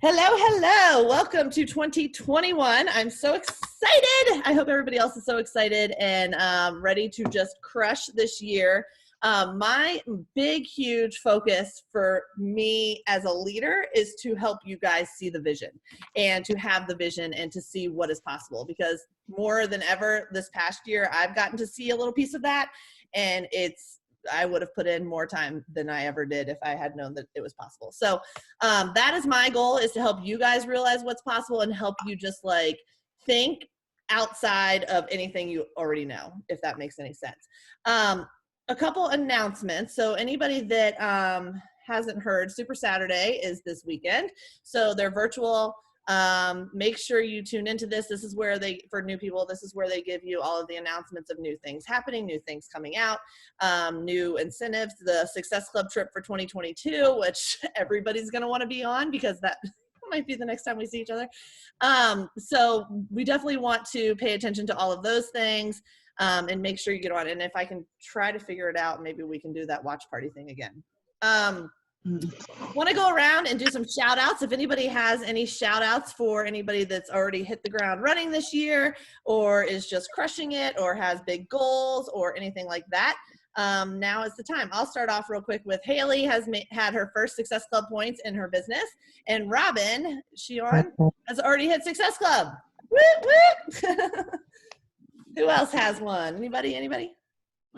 Hello, hello. Welcome to 2021. I'm so excited. I hope everybody else is so excited and ready to just crush this year. My big, huge focus for me as a leader is to help you guys see the vision and to have the vision and to see what is possible, because more than ever this past year, I've gotten to see a little piece of that, and I would have put in more time than I ever did if I had known that it was possible. So that is my goal, is to help you guys realize what's possible and help you just like think outside of anything you already know, if that makes any sense. A couple announcements. So anybody that hasn't heard, Super Saturday is this weekend. So they're virtual. Make sure you tune into this. This is where for new people, this is where they give you all of the announcements of new things happening, new things coming out, new incentives, the Success Club trip for 2022, which everybody's going to want to be on because that might be the next time we see each other. So we definitely want to pay attention to all of those things, and make sure you get on. And if I can try to figure it out, maybe we can do that watch party thing again. Want to go around and do some shout outs. If anybody has any shout outs for anybody that's already hit the ground running this year, or is just crushing it, or has big goals, or anything like that, now is the time. I'll start off real quick with Haley has had her first Success Club points in her business, and Robin, has already hit Success Club. Whoop, whoop. Who else has one? Anybody?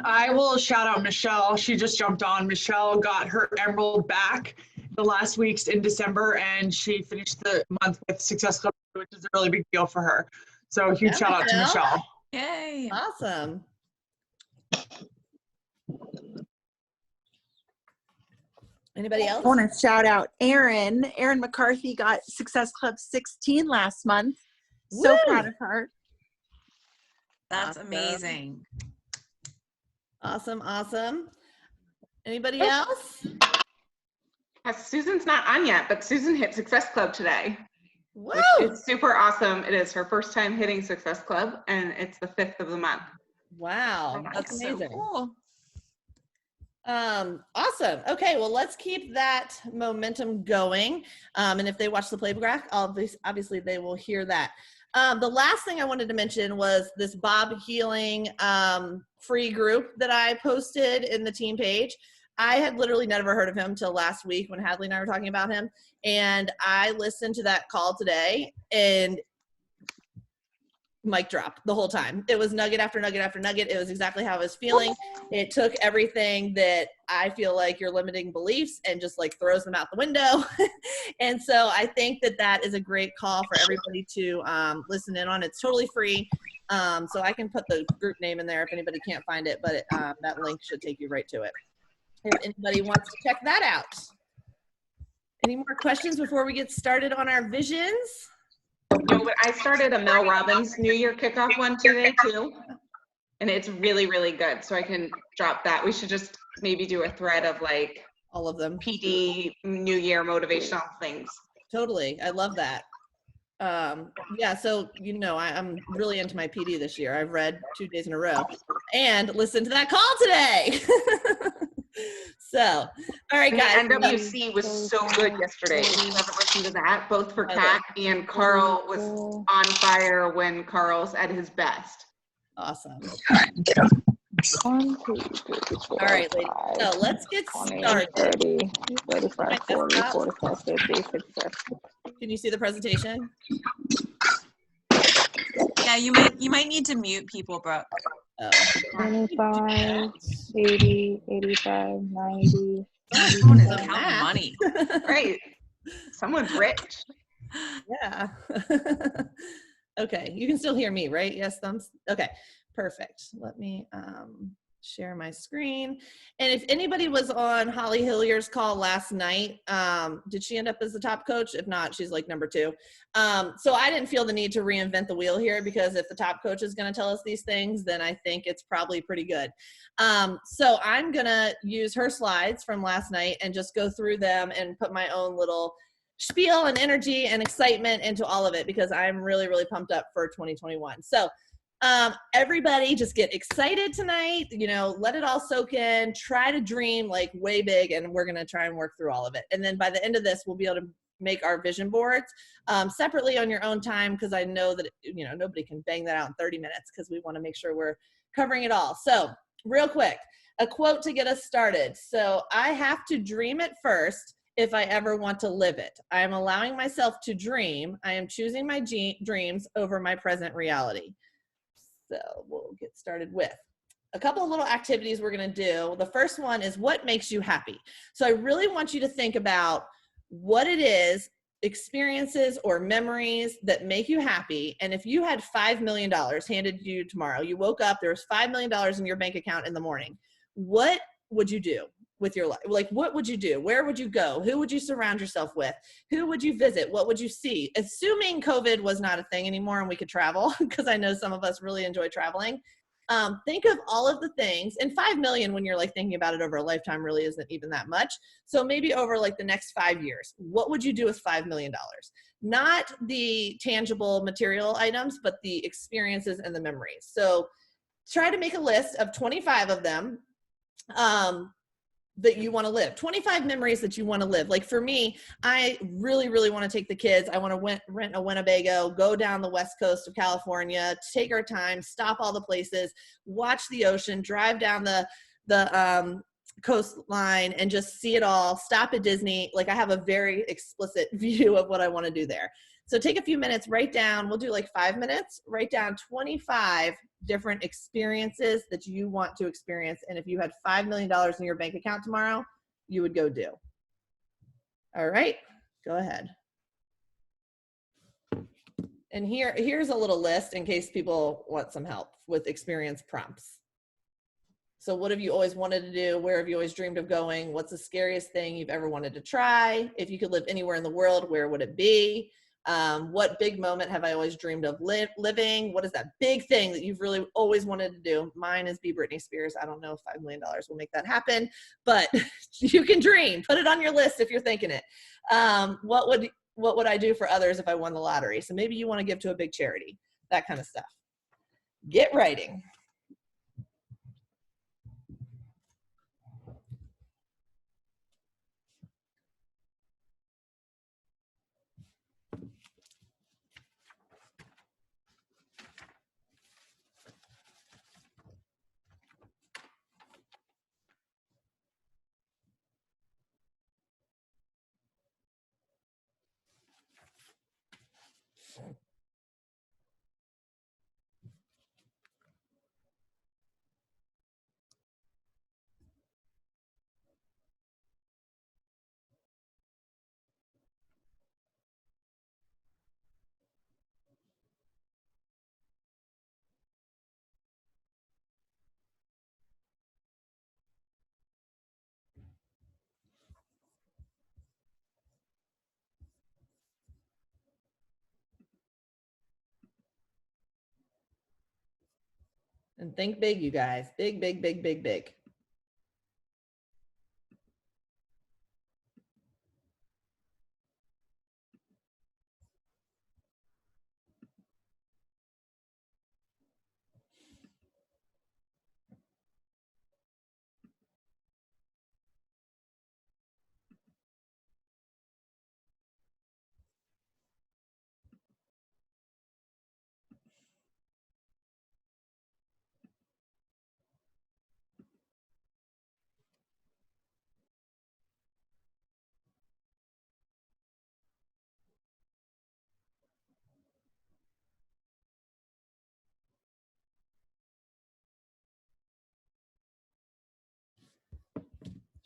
I will shout out Michelle. She just jumped on. Michelle got her emerald back the last weeks in December, and she finished the month with Success Club, which is a really big deal for her. So huge shout out to Michelle. Yay. Awesome. Anybody else? I want to shout out Erin. Erin McCarthy got Success Club 16 last month. So Woo! proud of her. That's amazing. Awesome. Anybody else? Susan's not on yet, but Susan hit Success Club today. Woo! Which is super awesome. It is her first time hitting Success Club, and it's the 5th of the month. Wow, that's So amazing. cool. Awesome. Okay, well, let's keep that momentum going. And if they watch the playback, obviously they will hear that. The last thing I wanted to mention was this Bob Healing free group that I posted in the team page. I had literally never heard of him till last week when Hadley and I were talking about him. And I listened to that call today, and mic drop the whole time. It was nugget after nugget after nugget. It was exactly how I was feeling. It took everything that I feel like your limiting beliefs and just like throws them out the window. And so I think that is a great call for everybody to listen in on. It's totally free. So I can put the group name in there if anybody can't find it, but that link should take you right to it if anybody wants to check that out. Any more questions before we get started on our visions? No, but I started a Mel Robbins New Year kickoff one today too, and it's really, really good. So I can drop that. We should just maybe do a thread of like All of them. PD New Year motivational things. Totally. I love that. Yeah, so I'm really into my PD this year. I've read 2 days in a row and listened to that call today. So, all right, guys. And the NWC was so good yesterday. If you haven't listened to that, both for Kat and Carl was on fire when Carl's at his best. Awesome. 1, 2, 3, 4, All right, ladies. So let's get 20, started. 30, 35, 40, 45, 50, 60. Can you see the presentation? Yeah, you might need to mute people, Brooke. Oh. 25, 80, 85, 90. Someone is So counting math. money. Right. Someone's rich. Yeah. Okay, you can still hear me, right? Yes, thumbs. Okay, perfect. Let me share my screen. And if anybody was on Holly Hillier's call last night, did she end up as the top coach? If not, she's like number 2. So I didn't feel the need to reinvent the wheel here, because if the top coach is going to tell us these things, then I think it's probably pretty good. So I'm going to use her slides from last night and just go through them and put my own little spiel and energy and excitement into all of it, because I'm really, really pumped up for 2021. So everybody just get excited tonight, let it all soak in, try to dream like way big, and we're going to try and work through all of it. And then by the end of this, we'll be able to make our vision boards separately on your own time, because I know that, you know, nobody can bang that out in 30 minutes because we want to make sure we're covering it all. So real quick, a quote to get us started. So I have to dream it first if I ever want to live it. I am allowing myself to dream. I am choosing my dreams over my present reality. So we'll get started with a couple of little activities we're going to do. The first one is what makes you happy. So I really want you to think about what it is, experiences or memories that make you happy. And if you had $5 million handed to you tomorrow, you woke up, there was $5 million in your bank account in the morning, what would you do with your life? Like, what would you do? Where would you go? Who would you surround yourself with? Who would you visit? What would you see? Assuming COVID was not a thing anymore and we could travel, because I know some of us really enjoy traveling. Think of all of the things, and 5 million when you're like thinking about it over a lifetime really isn't even that much. So maybe over like the next 5 years, what would you do with $5 million? Not the tangible material items, but the experiences and the memories. So try to make a list of 25 of them that you want to live, 25 memories that you want to live. Like for me, I really, really want to take the kids. I want to rent a Winnebago, go down the west coast of California, take our time, stop all the places, watch the ocean, drive down the coastline and just see it all, stop at Disney. Like I have a very explicit view of what I want to do there. So take a few minutes, write down, we'll do like 5 minutes, write down 25 different experiences that you want to experience. And if you had $5 million in your bank account tomorrow, you would go do. All right, go ahead. And here's a little list in case people want some help with experience prompts. So what have you always wanted to do? Where have you always dreamed of going? What's the scariest thing you've ever wanted to try? If you could live anywhere in the world, where would it be? What big moment have I always dreamed of living? What is that big thing that you've really always wanted to do? Mine is be Britney Spears. I don't know if $5 million will make that happen, but you can dream. Put it on your list if you're thinking it. What would I do for others if I won the lottery? So maybe you want to give to a big charity, that kind of stuff. Get writing. And think big, you guys. Big, big, big, big, big.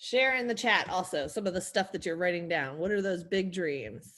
Share in the chat also some of the stuff that you're writing down. What are those big dreams?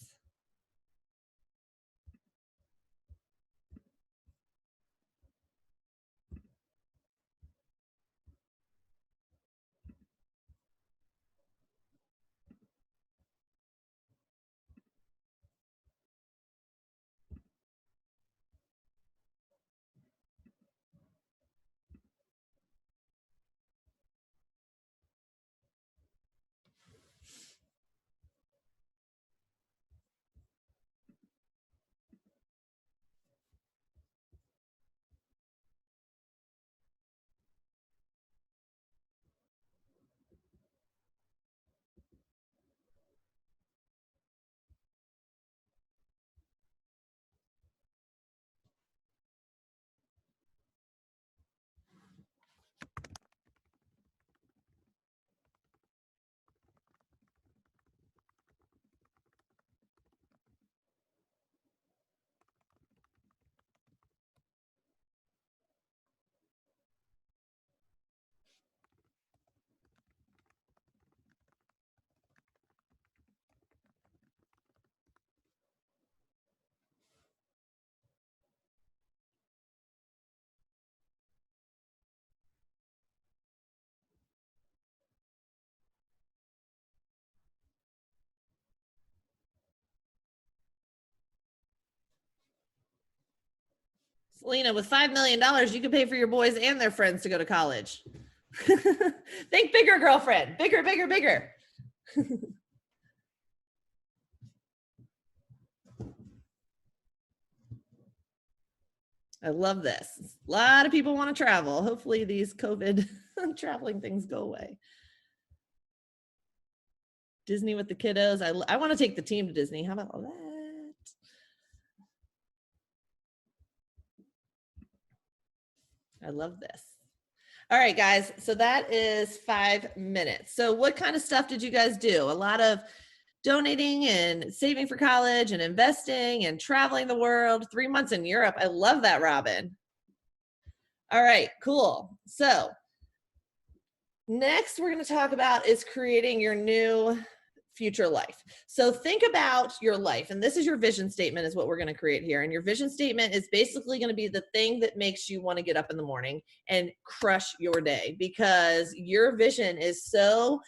Selena, with $5 million, you could pay for your boys and their friends to go to college. Think bigger, girlfriend. Bigger, bigger, bigger. I love this. A lot of people want to travel. Hopefully these COVID traveling things go away. Disney with the kiddos. I want to take the team to Disney. How about all that? I love this. All right, guys. So that is 5 minutes. So what kind of stuff did you guys do? A lot of donating and saving for college and investing and traveling the world. 3 months in Europe. I love that, Robin. All right, cool. So next we're going to talk about is creating your new future life. So think about your life, and this is your vision statement is what we're going to create here. And your vision statement is basically going to be the thing that makes you want to get up in the morning and crush your day, because your vision is so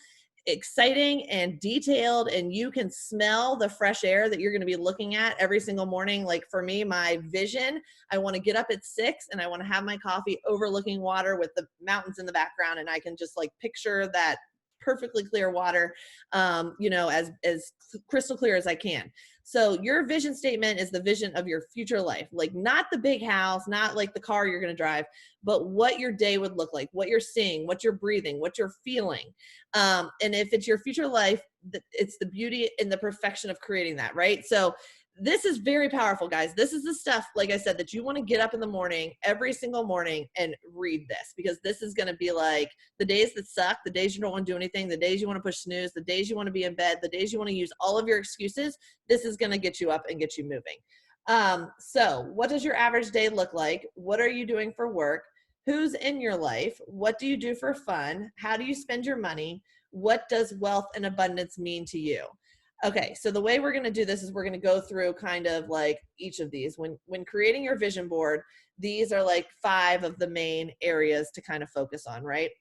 exciting and detailed, and you can smell the fresh air that you're going to be looking at every single morning. Like for me, my vision, I want to get up at 6 and I want to have my coffee overlooking water with the mountains in the background, and I can just like picture that perfectly clear water, you know, as crystal clear as I can. So your vision statement is the vision of your future life, like not the big house, not like the car you're going to drive, but what your day would look like, what you're seeing, what you're breathing, what you're feeling. And if it's your future life, it's the beauty and the perfection of creating that, right? So this is very powerful, guys. This is the stuff, like I said, that you want to get up in the morning, every single morning, and read this, because this is going to be like the days that suck, the days you don't want to do anything, the days you want to push snooze, the days you want to be in bed, the days you want to use all of your excuses. This is going to get you up and get you moving. So what does your average day look like? What are you doing for work? Who's in your life? What do you do for fun? How do you spend your money? What does wealth and abundance mean to you? Okay, so the way we're going to do this is we're going to go through kind of like each of these. When creating your vision board, these are like 5 of the main areas to kind of focus on, right?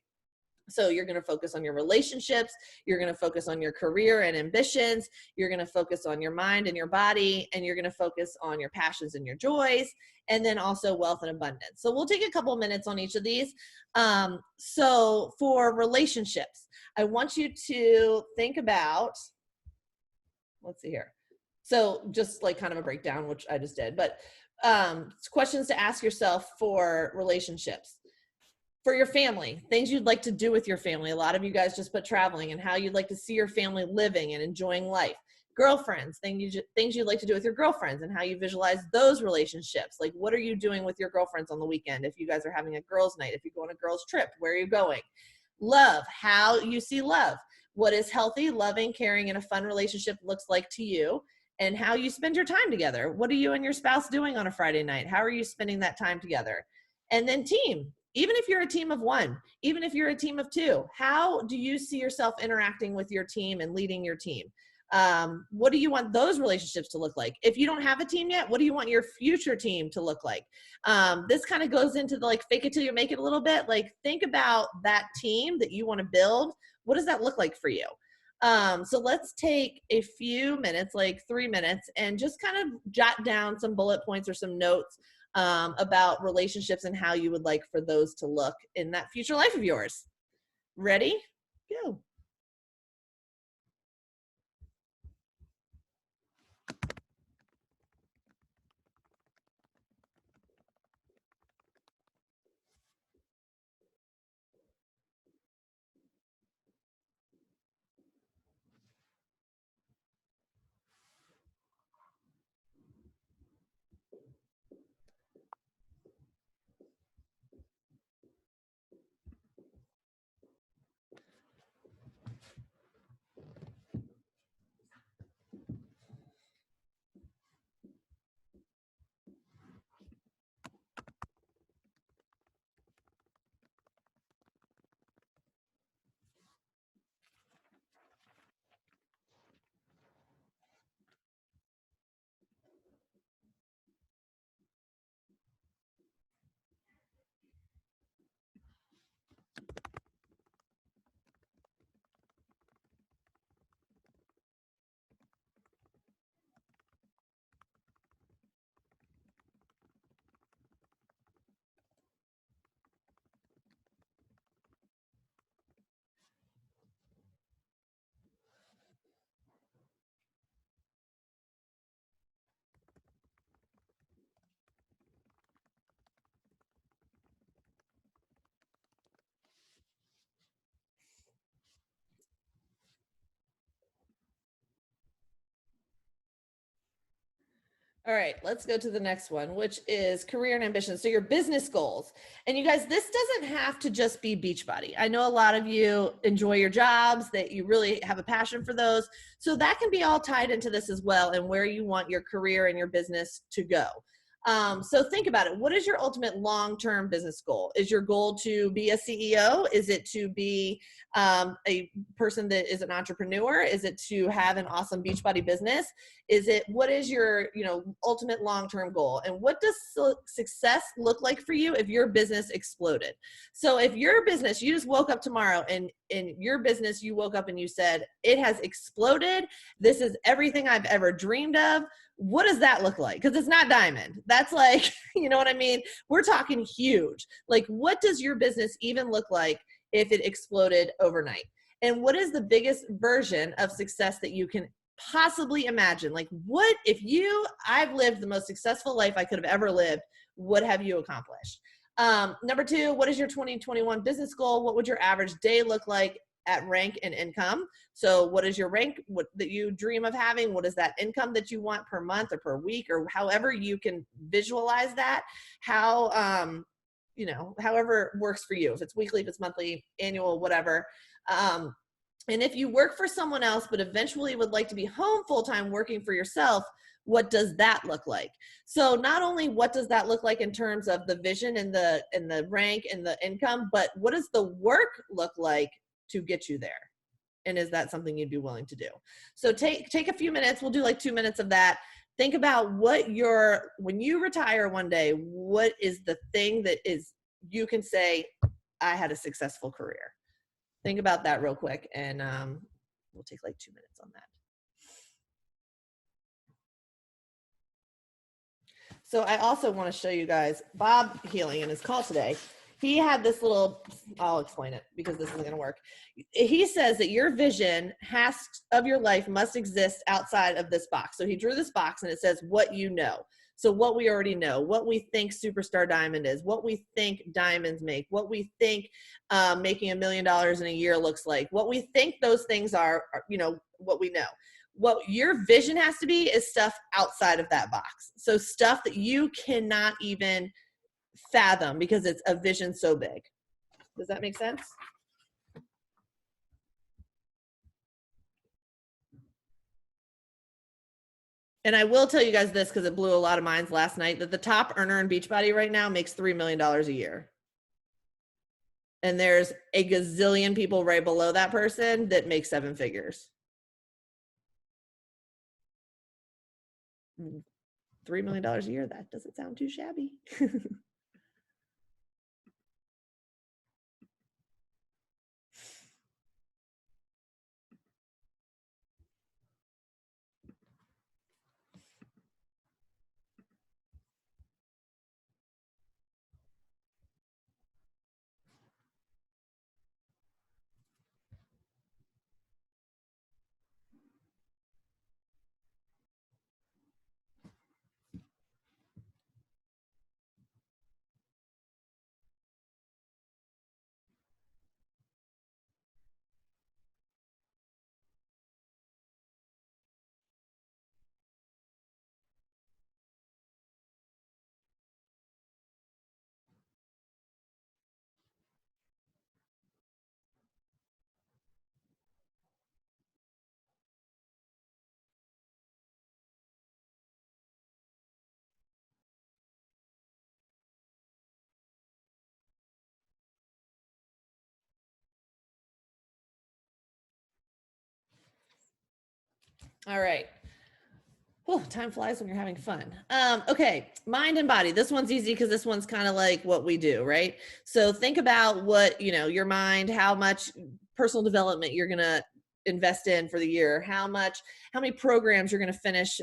So you're going to focus on your relationships, you're going to focus on your career and ambitions, you're going to focus on your mind and your body, and you're going to focus on your passions and your joys, and then also wealth and abundance. So we'll take a couple minutes on each of these. So for relationships, I want you to think about, let's see here. So just like kind of a breakdown, which I just did, but questions to ask yourself for relationships. For your family, things you'd like to do with your family. A lot of you guys just put traveling, and how you'd like to see your family living and enjoying life. Girlfriends, things you'd like to do with your girlfriends and how you visualize those relationships. Like what are you doing with your girlfriends on the weekend? If you guys are having a girls' night, if you go on a girls' trip, where are you going? Love, how you see love. What is healthy, loving, caring, and a fun relationship looks like to you, and how you spend your time together. What are you and your spouse doing on a Friday night? How are you spending that time together? And then team, even if you're a team of 1, even if you're a team of 2, how do you see yourself interacting with your team and leading your team? What do you want those relationships to look like? If you don't have a team yet, what do you want your future team to look like? This kind of goes into the like fake it till you make it a little bit. Like think about that team that you want to build. What does that look like for you? So let's take a few minutes, like 3 minutes, and just kind of jot down some bullet points or some notes about relationships and how you would like for those to look in that future life of yours. Ready? Go. All right, let's go to the next one, which is career and ambition. So your business goals. And you guys, this doesn't have to just be Beachbody. I know a lot of you enjoy your jobs, that you really have a passion for those. So that can be all tied into this as well, and where you want your career and your business to go. So think about it. What is your ultimate long-term business goal? Is your goal to be a CEO? Is it to be a person that is an entrepreneur? Is it to have an awesome Beachbody business? What is your, ultimate long-term goal? And what does success look like for you if your business exploded? So if your business, you just woke up tomorrow and in your business, you woke up and you said, it has exploded. This is everything I've ever dreamed of. What does that look like? Because it's not diamond. That's like, you know what I mean? We're talking huge. Like, what does your business even look like if it exploded overnight? And what is the biggest version of success that you can possibly imagine? Like, what if I've lived the most successful life I could have ever lived, what have you accomplished? Number 2, what is your 2021 business goal? What would your average day look like at rank and income? So what is your rank that you dream of having? What is that income that you want per month or per week, or however you can visualize that? How, however it works for you, if it's weekly, if it's monthly, annual, whatever. And if you work for someone else, but eventually would like to be home full-time working for yourself, what does that look like? So not only what does that look like in terms of the vision and the rank and the income, but what does the work look like to get you there? And is that something you'd be willing to do? So take a few minutes. We'll do like 2 minutes of that. Think about when you retire one day, what is the thing that you can say, I had a successful career? Think about that real quick, and we'll take like 2 minutes on that. So I also want to show you guys Bob Healing in his call today. He had this I'll explain it because this isn't going to work. He says that your vision of your life must exist outside of this box. So he drew this box and it says what you know. So what we already know, what we think superstar diamond is, what we think diamonds make, what we think making $1 million in a year looks like, what we think those things are, what we know. What your vision has to be is stuff outside of that box. So stuff that you cannot even fathom because it's a vision so big. Does that make sense? And I will tell you guys this, because it blew a lot of minds last night, that the top earner in Beachbody right now makes $3 million a year. And there's a gazillion people right below that person that make 7 figures. $3 million a year, that doesn't sound too shabby. All right. Oh, time flies when you're having fun. Okay, mind and body. This one's easy because this one's kind of like what we do, right? So think about what, your mind, how much personal development you're going to invest in for the year, how many programs you're going to finish,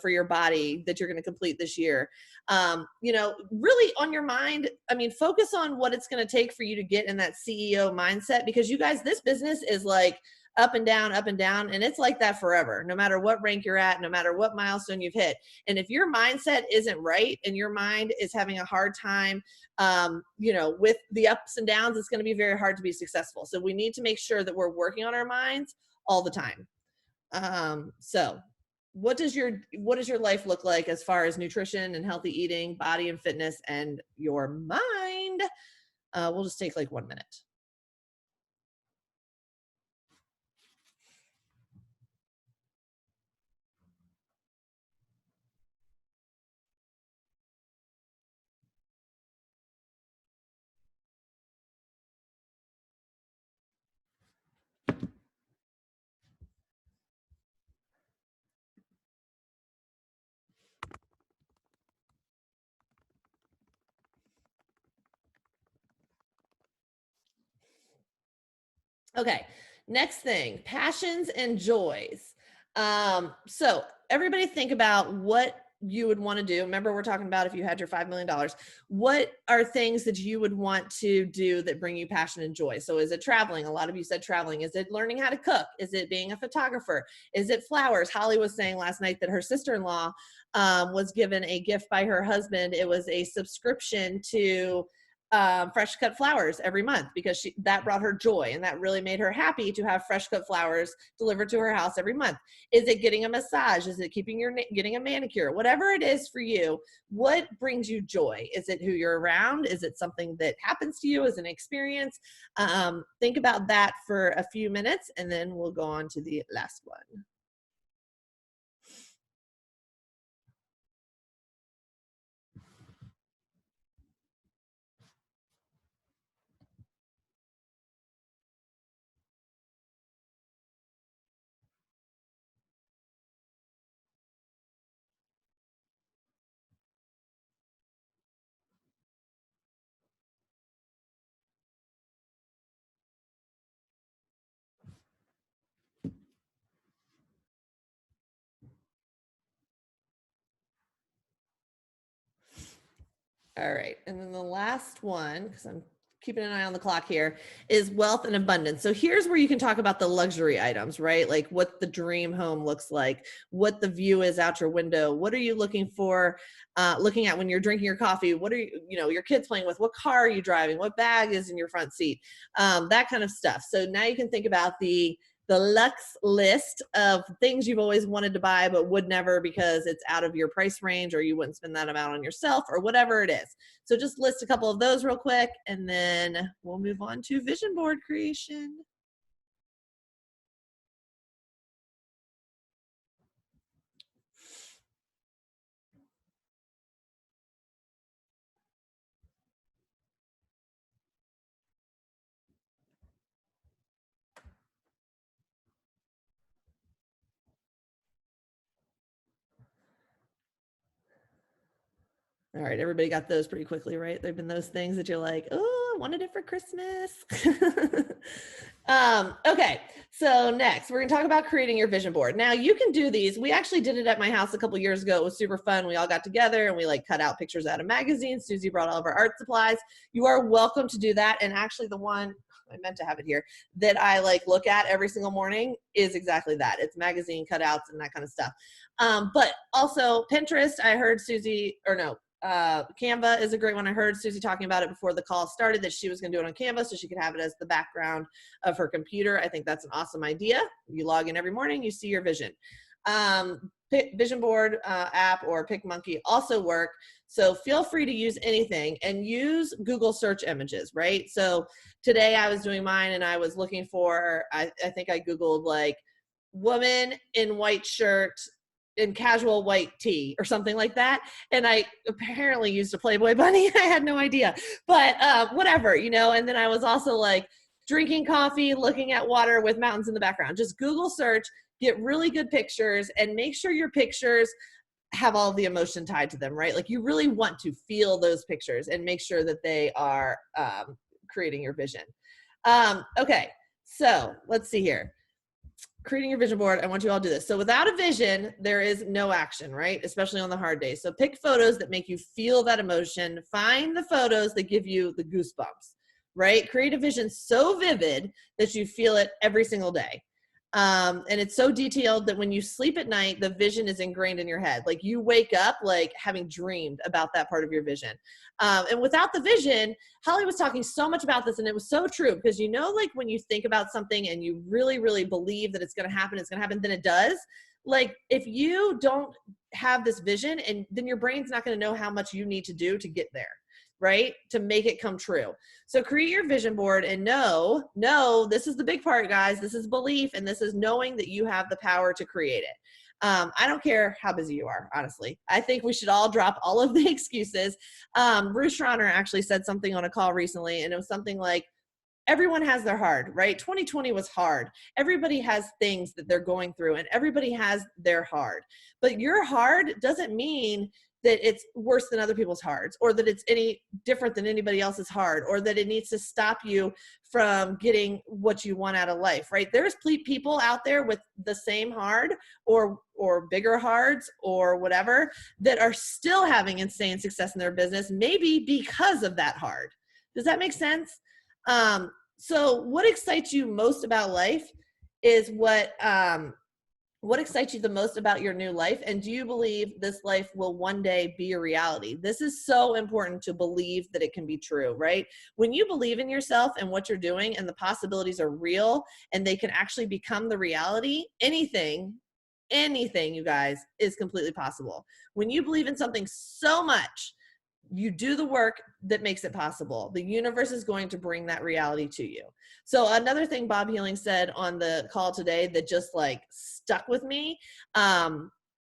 for your body that you're going to complete this year. Really on your mind, focus on what it's going to take for you to get in that CEO mindset, because you guys, this business is like up and down, and it's like that forever, no matter what rank you're at, no matter what milestone you've hit. And if your mindset isn't right and your mind is having a hard time, with the ups and downs, it's going to be very hard to be successful. So we need to make sure that we're working on our minds all the time. So what does your life look like as far as nutrition and healthy eating, body and fitness, and your mind? We'll just take like 1 minute. Okay, next thing, passions and joys. So everybody think about what you would want to do. Remember, we're talking about if you had your $5 million, what are things that you would want to do that bring you passion and joy? So is it traveling? A lot of you said traveling. Is it learning how to cook? Is it being a photographer? Is it flowers? Holly was saying last night that her sister-in-law was given a gift by her husband. It was a subscription to fresh cut flowers every month because that brought her joy, and that really made her happy to have fresh cut flowers delivered to her house every month. Is it getting a massage? Is it getting a manicure? Whatever it is for you, what brings you joy? Is it who you're around? Is it something that happens to you as an experience? Think about that for a few minutes, and then we'll go on to the last one. All right, and then the last one, because I'm keeping an eye on the clock here, is wealth and abundance. So here's where you can talk about the luxury items, right? Like what the dream home looks like, what the view is out your window. What are you looking for, looking at when you're drinking your coffee? What are your kids playing with? What car are you driving? What bag is in your front seat? That kind of stuff. So now you can think about the Lux list of things you've always wanted to buy but would never because it's out of your price range, or you wouldn't spend that amount on yourself, or whatever it is. So just list a couple of those real quick, and then we'll move on to vision board creation. All right, everybody got those pretty quickly, right? They've been those things that you're like, oh, I wanted it for Christmas. Okay, so next we're gonna talk about creating your vision board. Now you can do these. We actually did it at my house a couple years ago. It was super fun. We all got together and we like cut out pictures out of magazines. Susie brought all of our art supplies. You are welcome to do that. And actually the one, I meant to have it here, that I like look at every single morning is exactly that. It's magazine cutouts and that kind of stuff. But also Pinterest, I heard Susie, or no, Canva is a great one. I heard Susie talking about it before the call started, that she was going to do it on Canva so she could have it as the background of her computer. I think that's an awesome idea. You log in every morning, you see your vision. Vision board app or PicMonkey also work. So feel free to use anything and use Google search images, right? So today I was doing mine and I was looking for, I think I Googled like woman in white shirt in casual white tee or something like that. And I apparently used a Playboy bunny. I had no idea, but whatever, and then I was also like drinking coffee, looking at water with mountains in the background. Just Google search, get really good pictures, and make sure your pictures have all the emotion tied to them, right? Like you really want to feel those pictures and make sure that they are creating your vision. Okay, so let's see here. Creating your vision board, I want you all to do this. So without a vision, there is no action, right? Especially on the hard days. So pick photos that make you feel that emotion. Find the photos that give you the goosebumps, right? Create a vision so vivid that you feel it every single day. And it's so detailed that when you sleep at night, the vision is ingrained in your head. Like you wake up like having dreamed about that part of your vision. And without the vision, Holly was talking so much about this, and it was so true, because like when you think about something and you really, really believe that it's going to happen, then it does. Like if you don't have this vision, and then your brain's not going to know how much you need to do to get there, right? To make it come true. So create your vision board and know, this is the big part, guys. This is belief, and this is knowing that you have the power to create it. I don't care how busy you are, honestly. I think we should all drop all of the excuses. Bruce Schroner actually said something on a call recently, and it was something like, everyone has their hard, right? 2020 was hard. Everybody has things that they're going through, and everybody has their hard. But your hard doesn't mean that it's worse than other people's hards, or that it's any different than anybody else's hard, or that it needs to stop you from getting what you want out of life, right? There's people out there with the same hard or bigger hards or whatever that are still having insane success in their business, maybe because of that hard. Does that make sense? So what excites you most about life is what excites you the most about your new life? And do you believe this life will one day be a reality? This is so important to believe that it can be true, right? When you believe in yourself and what you're doing and the possibilities are real and they can actually become the reality, anything, you guys, is completely possible. When you believe in something so much, you do the work that makes it possible. The universe is going to bring that reality to you. So another thing Bob Healing said on the call today that just like stuck with me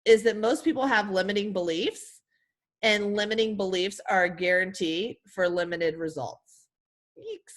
is that most people have limiting beliefs, and limiting beliefs are a guarantee for limited results. Yeeks.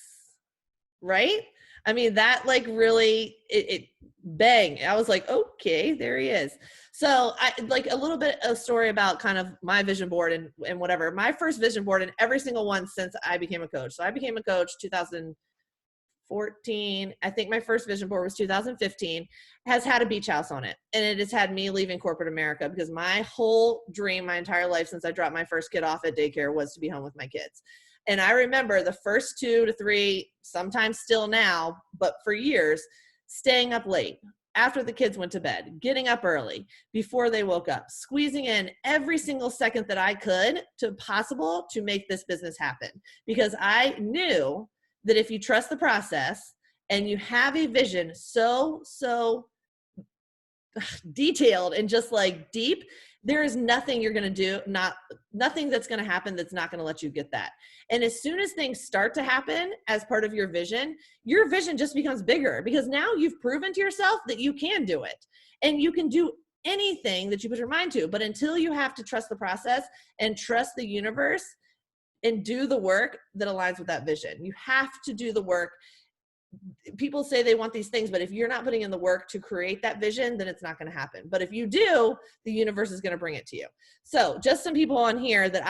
Right? I mean, that like really, it bang. I was like, okay, there he is. So I like a little bit of story about kind of my vision board and whatever. My first vision board, and every single one since I became a coach. So I became a coach 2014. I think my first vision board was 2015, has had a beach house on it. And it has had me leaving corporate America, because my whole dream, my entire life since I dropped my first kid off at daycare, was to be home with my kids. And I remember the first 2 to 3, sometimes still now, but for years, staying up late after the kids went to bed, getting up early before they woke up, squeezing in every single second that I could to possible to make this business happen. Because I knew that if you trust the process and you have a vision so detailed and just like deep, there is nothing you're going to do, nothing that's going to happen that's not going to let you get that. And as soon as things start to happen as part of your vision just becomes bigger, because now you've proven to yourself that you can do it, and you can do anything that you put your mind to. But until you have to trust the process and trust the universe and do the work that aligns with that vision, you have to do the work. People say they want these things, but if you're not putting in the work to create that vision, then it's not going to happen. But if you do, the universe is going to bring it to you. So just some people on here that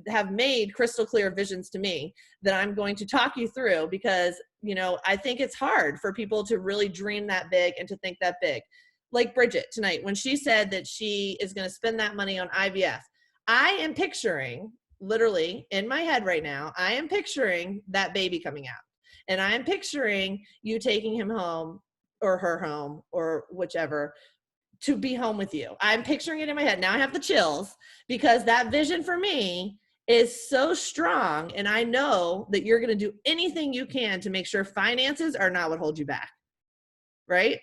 have made crystal clear visions to me that I'm going to talk you through, because, you know, I think it's hard for people to really dream that big and to think that big. Like Bridget tonight, when she said that she is going to spend that money on IVF, I am picturing, literally in my head right now, I am picturing that baby coming out. And I'm picturing you taking him home, or her home, or whichever, to be home with you. I'm picturing it in my head. Now I have the chills, because that vision for me is so strong. And I know that you're going to do anything you can to make sure finances are not what holds you back. Right?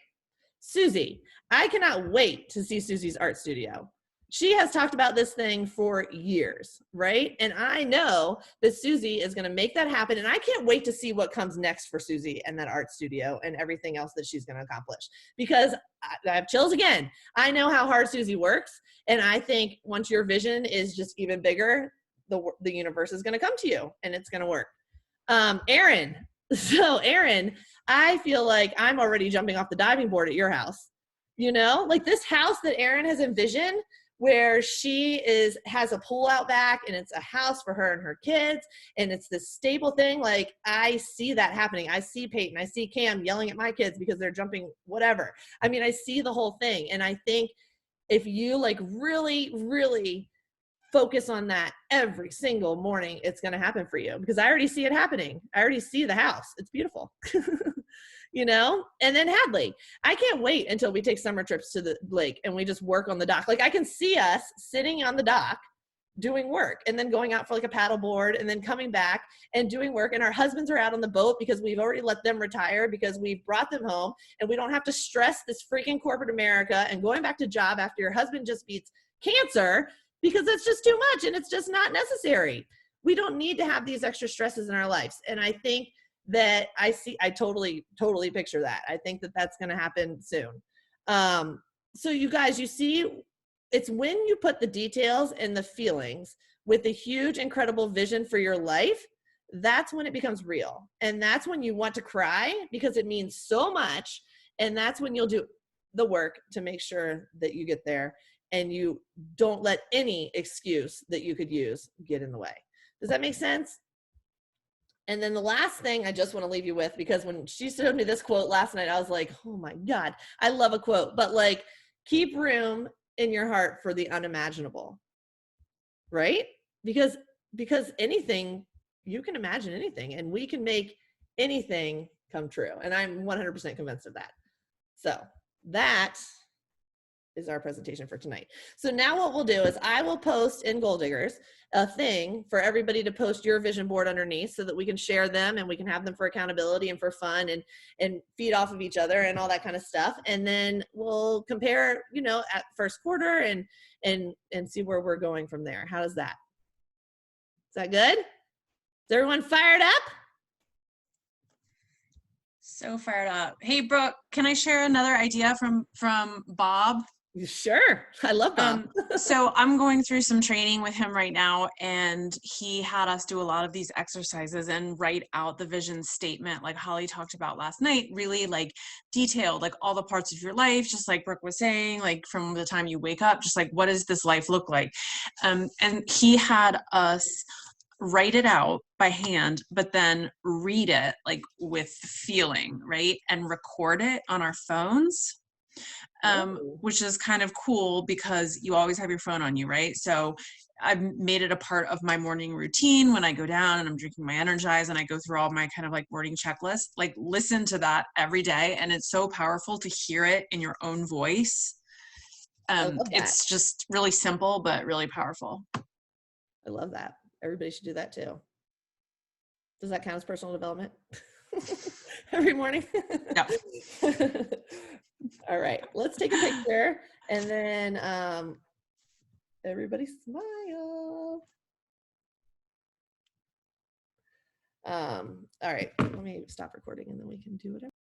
Susie, I cannot wait to see Susie's art studio. She has talked about this thing for years, right? And I know that Susie is going to make that happen. And I can't wait to see what comes next for Susie and that art studio and everything else that she's going to accomplish, because I have chills again. I know how hard Susie works. And I think once your vision is just even bigger, the universe is going to come to you and it's going to work. Erin. So Erin, I feel like I'm already jumping off the diving board at your house. You know, like this house that Erin has envisioned, where she has a pool out back, and it's a house for her and her kids, and it's this stable thing. Like I see that happening. I see Peyton, I see Cam yelling at my kids because they're jumping whatever. I mean, I see the whole thing. And I think if you like really, really focus on that every single morning, it's going to happen for you, because I already see it happening. I already see the house. It's beautiful. You know? And then Hadley, I can't wait until we take summer trips to the lake and we just work on the dock. Like I can see us sitting on the dock doing work and then going out for like a paddle board and then coming back and doing work. And our husbands are out on the boat because we've already let them retire because we've brought them home, and we don't have to stress this freaking corporate America and going back to job after your husband just beats cancer, because it's just too much and it's just not necessary. We don't need to have these extra stresses in our lives. And I think that I totally picture that. I think that that's going to happen soon. So you guys, you see, it's when you put the details and the feelings with a huge, incredible vision for your life, that's when it becomes real. And that's when you want to cry because it means so much. And that's when you'll do the work to make sure that you get there and you don't let any excuse that you could use get in the way. Does that make sense? And then the last thing I just want to leave you with, because when she showed me this quote last night, I was like, oh my God, I love a quote, but like, keep room in your heart for the unimaginable, right? Because anything, you can imagine anything, and we can make anything come true. And I'm 100% convinced of that. So that is our presentation for tonight. So now what we'll do is I will post in Goal Diggers a thing for everybody to post your vision board underneath so that we can share them and we can have them for accountability and for fun and feed off of each other and all that kind of stuff. And then we'll compare, you know, at first quarter and see where we're going from there. How does that? Is that good? Is everyone fired up? So fired up. Hey, Brooke, can I share another idea from Bob? Sure. I love Bob. So I'm going through some training with him right now, and he had us do a lot of these exercises and write out the vision statement, like Holly talked about last night, really like detailed, like all the parts of your life, just like Brooke was saying, like from the time you wake up, just like what does this life look like? And he had us write it out by hand, but then read it like with feeling, right? And record it on our phones. Which is kind of cool because you always have your phone on you, right? So I've made it a part of my morning routine when I go down and I'm drinking my Energize and I go through all my kind of like morning checklist, like listen to that every day. And it's so powerful to hear it in your own voice. It's just really simple, but really powerful. I love that. Everybody should do that too. Does that count as personal development? Every morning? Yeah. All right, let's take a picture and then everybody smile. All right, let me stop recording and then we can do whatever.